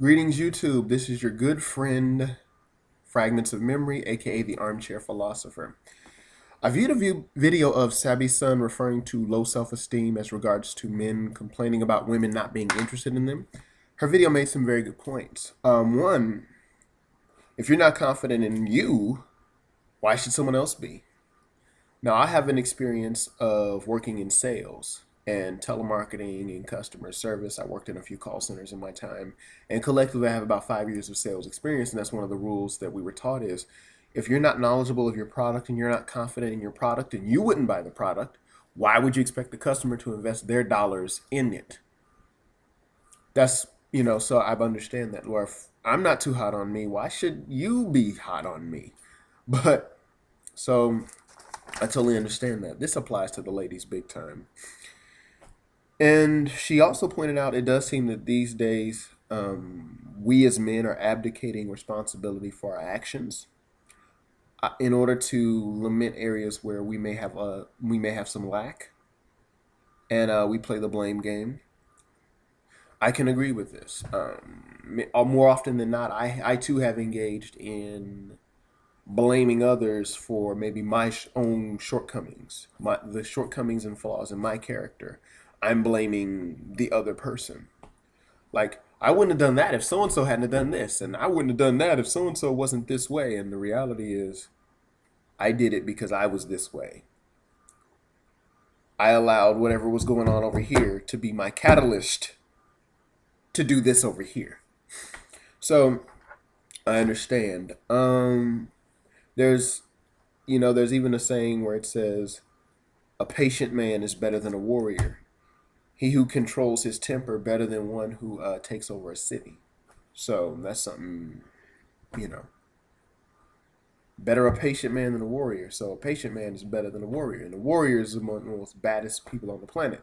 Greetings, YouTube. This is your good friend, Fragments of Memory, aka the Armchair Philosopher. I viewed a video of Sahbisun referring to low self-esteem as regards to men complaining about women not being interested in them. Her video made some very good points. One, if you're not confident in you, why should someone else be? Now, I have an experience of working in sales and telemarketing and customer service. I worked in a few call centers in my time, and collectively I have about 5 years of sales experience. And that's one of the rules that we were taught is if you're not knowledgeable of your product and you're not confident in your product and you wouldn't buy the product, why would you expect the customer to invest their dollars in it? That's, so I understand that. Or if I'm not too hot on me, why should you be hot on me? But so I totally understand that. This applies to the ladies big time. And she also pointed out it does seem that these days we as men are abdicating responsibility for our actions in order to limit areas where we may have some lack, and we play the blame game. I can agree with this. More often than not, I too have engaged in blaming others for maybe my own shortcomings, the shortcomings and flaws in my character. I'm blaming the other person. Like, I wouldn't have done that if so and so hadn't have done this, and I wouldn't have done that if so and so wasn't this way. And the reality is, I did it because I was this way. I allowed whatever was going on over here to be my catalyst to do this over here. So I understand. There's there's even a saying where it says, a patient man is better than a warrior. He who controls his temper better than one who takes over a city. So that's something, you know, better a patient man than a warrior. So a patient man is better than a warrior. And a warrior is one of the most baddest people on the planet.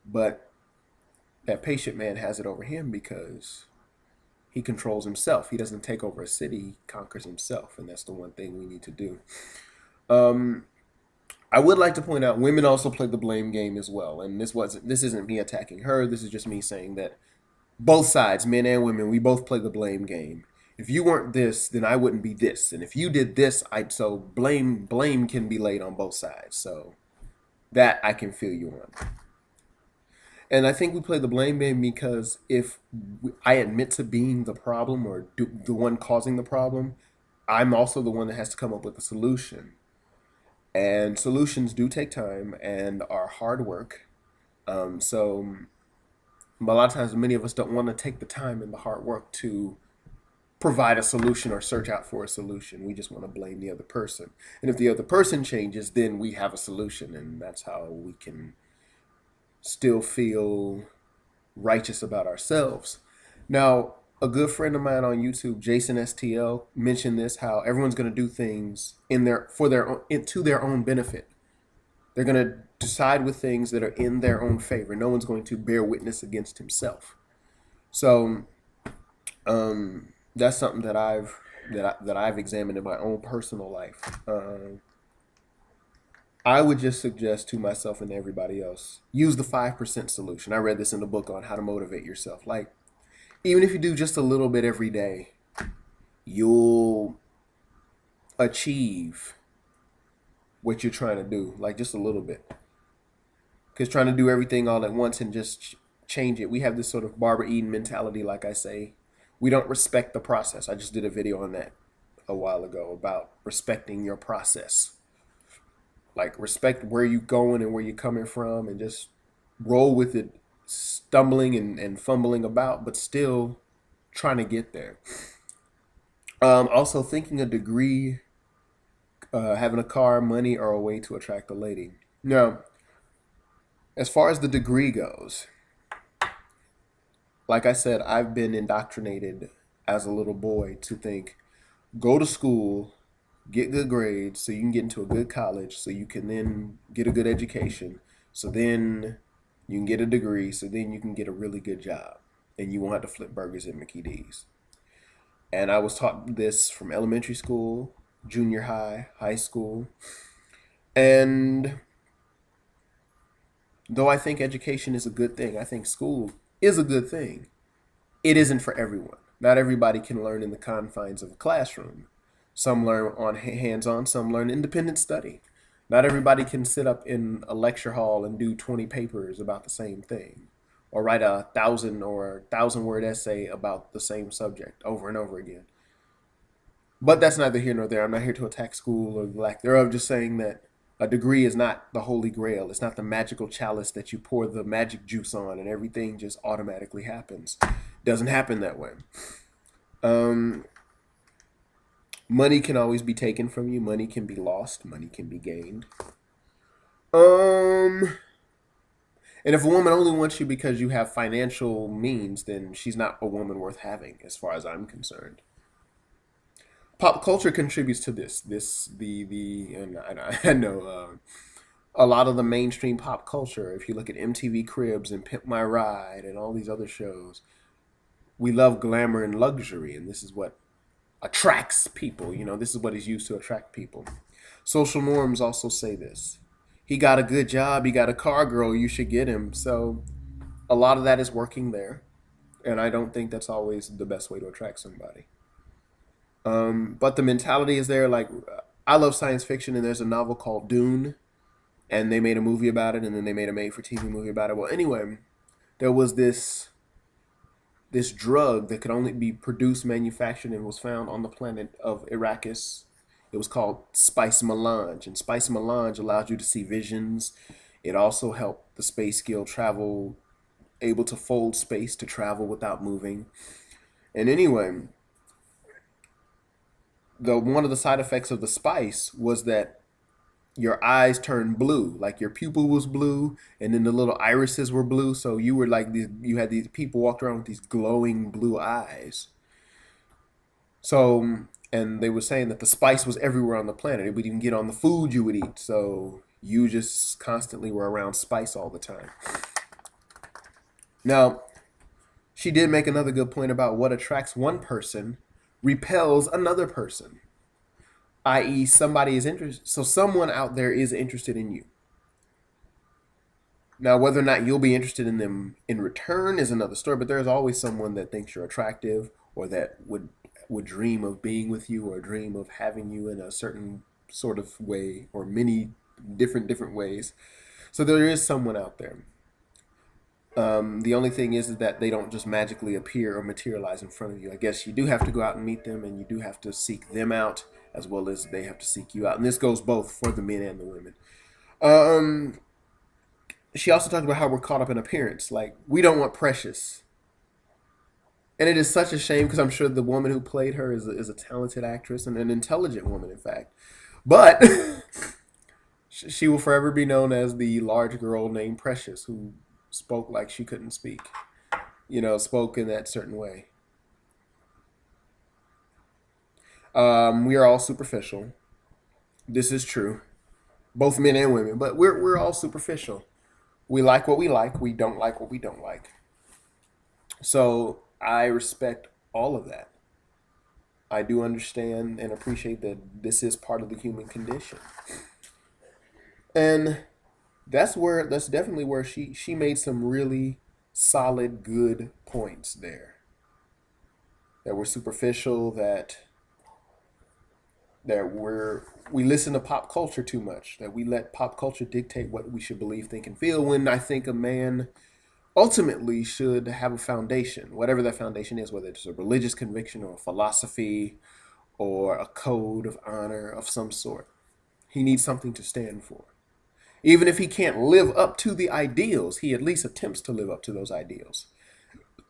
But that patient man has it over him because he controls himself. He doesn't take over a city, he conquers himself. And that's the one thing we need to do. I would like to point out women also play the blame game as well. And this isn't me attacking her. This is just me saying that both sides, men and women, we both play the blame game. If you weren't this, then I wouldn't be this. And if you did this, so blame can be laid on both sides. So that I can feel you on. And I think we play the blame game because if I admit to being the problem or the one causing the problem, I'm also the one that has to come up with a solution. And solutions do take time and are hard work. So a lot of times, many of us don't want to take the time and the hard work to provide a solution or search out for a solution. We just want to blame the other person. And if the other person changes, then we have a solution. And that's how we can still feel righteous about ourselves. Now, a good friend of mine on YouTube, Jason STL, mentioned this, how everyone's going to do things to their own benefit. They're going to decide with things that are in their own favor. No one's going to bear witness against himself. So that's something that I've examined in my own personal life. I would just suggest to myself and everybody else, use the 5% solution. I read this in the book on how to motivate yourself. Like, even if you do just a little bit every day, you'll achieve what you're trying to do, like just a little bit. Because trying to do everything all at once and just change it, we have this sort of Barbara Eden mentality, like I say. We don't respect the process. I just did a video on that a while ago about respecting your process. Like, respect where you're going and where you're coming from and just roll with it, stumbling and fumbling about, but still trying to get there. Also, thinking a degree, having a car, money, or a way to attract a lady. Now, as far as the degree goes, like I said, I've been indoctrinated as a little boy to think, go to school, get good grades so you can get into a good college so you can then get a good education. So then you can get a degree so then you can get a really good job and you won't have to flip burgers at Mickey D's. And I was taught this from elementary school, junior high, high school. And though I think education is a good thing, I think school is a good thing. it isn't for everyone. Not everybody can learn in the confines of a classroom. Some learn on hands-on, some learn independent study. Not everybody can sit up in a lecture hall and do 20 papers about the same thing, or write a 1,000 word essay about the same subject over and over again. But that's neither here nor there. I'm not here to attack school or the lack thereof. Just saying that a degree is not the holy grail. It's not the magical chalice that you pour the magic juice on and everything just automatically happens. It doesn't happen that way. Um, Money can always be taken from you. Money can be lost. Money can be gained. Um, and if a woman only wants you because you have financial means, then she's not a woman worth having, as far as I'm concerned. Pop culture contributes to this. And I know a lot of the mainstream pop culture. If you look at MTV Cribs and Pimp My Ride and all these other shows, we love glamour and luxury, and this is what attracts people. This is what is used to attract people. Social norms also say this. He got a good job. He got a car, girl. You should get him. So a lot of that is working there, and I don't think that's always the best way to attract somebody. But the mentality is there. Like, I love science fiction, and there's a novel called Dune, and they made a movie about it, and then they made a made-for-TV movie about it. Well, anyway, there was this drug that could only be produced, manufactured, and was found on the planet of Arrakis. It was called spice melange, and spice melange allows you to see visions. It also helped the space skill travel, able to fold space to travel without moving. And anyway, the one of the side effects of the spice was that your eyes turned blue, like your pupil was blue, and then the little irises were blue. So you were like you had these people walked around with these glowing blue eyes. So, and they were saying that the spice was everywhere on the planet. It would even get on the food you would eat. So you just constantly were around spice all the time. Now, she did make another good point about what attracts one person repels another person, i.e., somebody is interested. So someone out there is interested in you. Now, whether or not you'll be interested in them in return is another story, but there's always someone that thinks you're attractive, or that would dream of being with you, or dream of having you in a certain sort of way, or many different ways. So there is someone out there. The only thing is that they don't just magically appear or materialize in front of you. I guess you do have to go out and meet them, and you do have to seek them out as well as they have to seek you out. And this goes both for the men and the women. She also talked about how we're caught up in appearance. Like, we don't want Precious. And it is such a shame, because I'm sure the woman who played her is a talented actress and an intelligent woman, in fact. But she will forever be known as the large girl named Precious, who spoke like she couldn't speak. Spoke in that certain way. We are all superficial. This is true. Both men and women. But we're all superficial. We like what we like. We don't like what we don't like. So I respect all of that. I do understand and appreciate that this is part of the human condition. And that's definitely where she made some really solid, good points there. That we're superficial, that we listen to pop culture too much, that we let pop culture dictate what we should believe, think, and feel, when I think a man ultimately should have a foundation, whatever that foundation is, whether it's a religious conviction or a philosophy or a code of honor of some sort. He needs something to stand for. Even if he can't live up to the ideals, he at least attempts to live up to those ideals.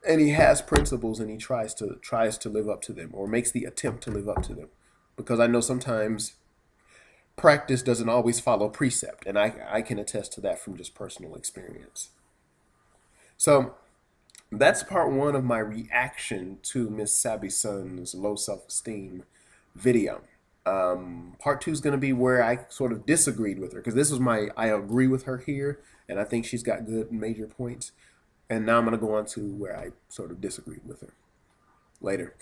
And he has principles, and he tries to live up to them, or makes the attempt to live up to them. Because I know sometimes practice doesn't always follow precept, and I can attest to that from just personal experience. So that's part one of my reaction to Miss Sahbisun's low self-esteem video. Part two is going to be where I sort of disagreed with her, because this was I agree with her here, and I think she's got good major points. And now I'm going to go on to where I sort of disagreed with her. Later.